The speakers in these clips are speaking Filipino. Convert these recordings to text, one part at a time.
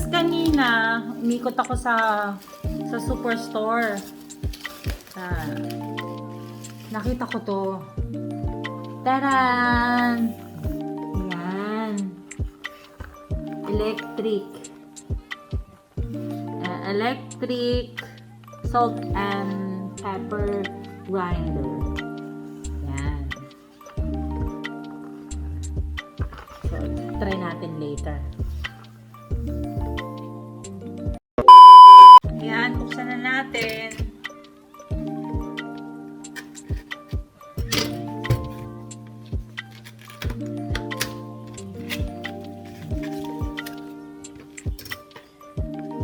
kanina, umikot ako sa superstore. Nakita ko to. Taran! Yan. Electric salt and pepper grinder. Yan. So, try natin later. Yan, buksan na natin.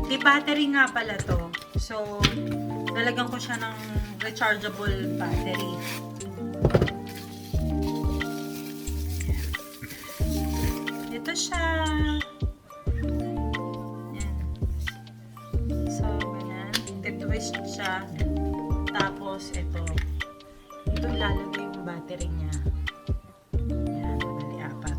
Di battery nga pala to. So, lalagyan ko siya ng rechargeable battery. Ito siya. Yan. So, ganyan. Twist siya. Tapos, ito. Ito ilalagay yung battery niya. Yan. Bali, 4.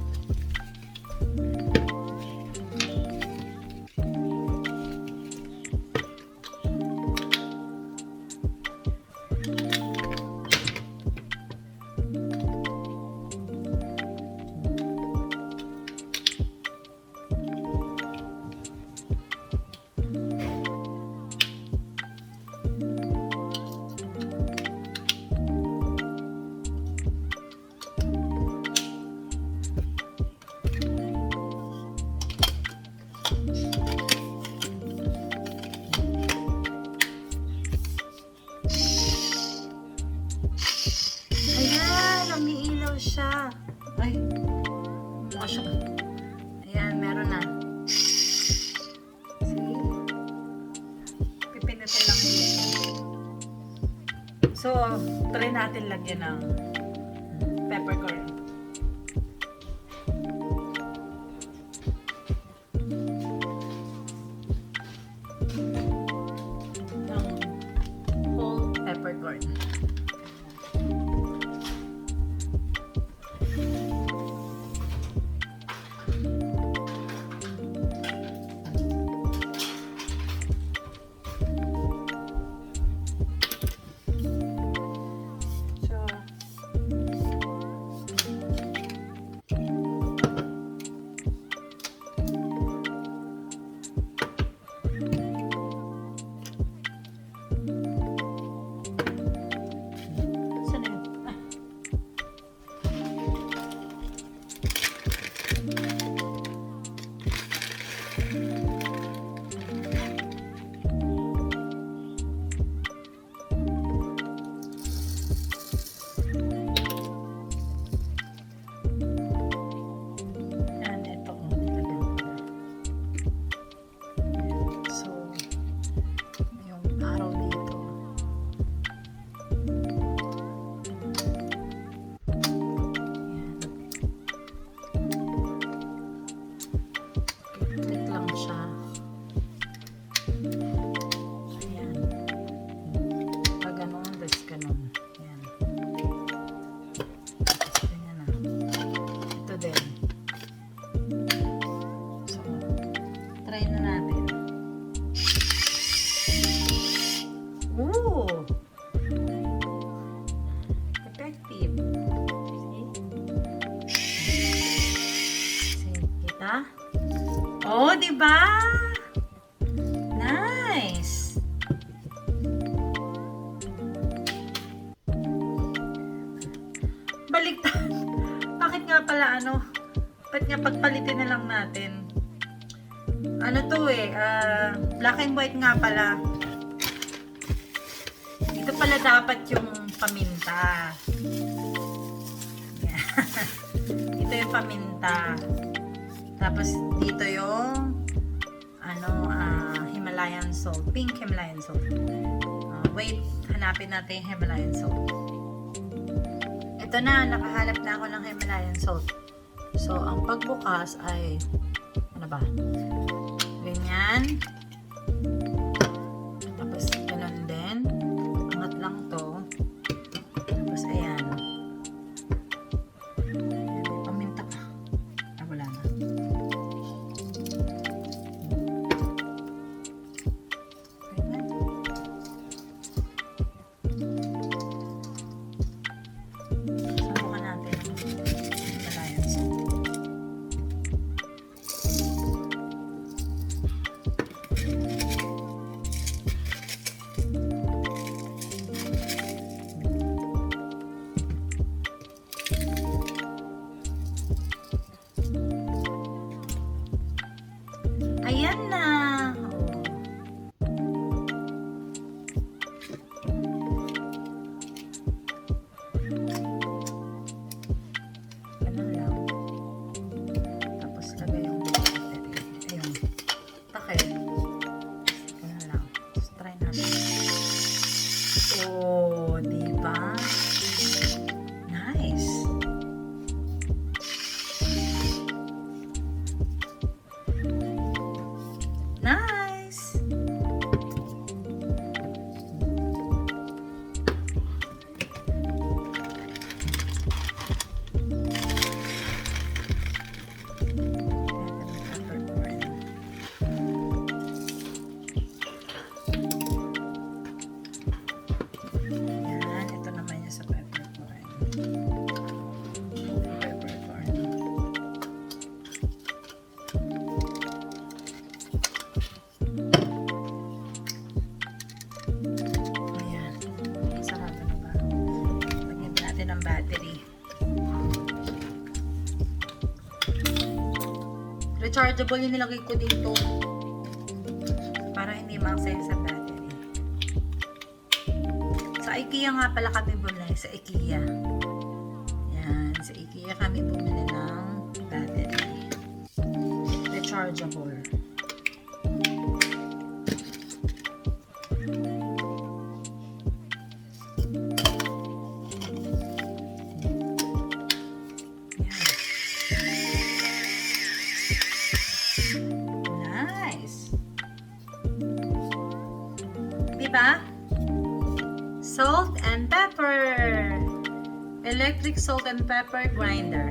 Siya. Ay. Asok. Ayan, meron na. See? Pipindutin lang dito. So, try natin lagyan ng peppercorn. Ng whole peppercorn. Oh, di ba? Nice. Baliktad. Bakit nga pala Bakit nga pagpalitin na lang natin? Ano to black and white nga pala. Ito pala dapat yung paminta. Ito yung paminta. Tapos dito yung Himalayan salt, pink Himalayan salt. Wait, hanapin natin yung Himalayan salt. Ito na, nakahanap na ako ng Himalayan salt. So, ang pagbukas ay ano ba? Ganyan. Tapos ganun din. Angat lang to. Tapos ayan. Paminta pa. Wala na. rechargeable yung nilagay ko dito. Para hindi ma-access sa battery. Sa IKEA nga pala kami bumili. Sa IKEA. Yan. Sa IKEA kami bumili ng battery. Rechargeable. Diba? Salt and pepper. Electric salt and pepper grinder.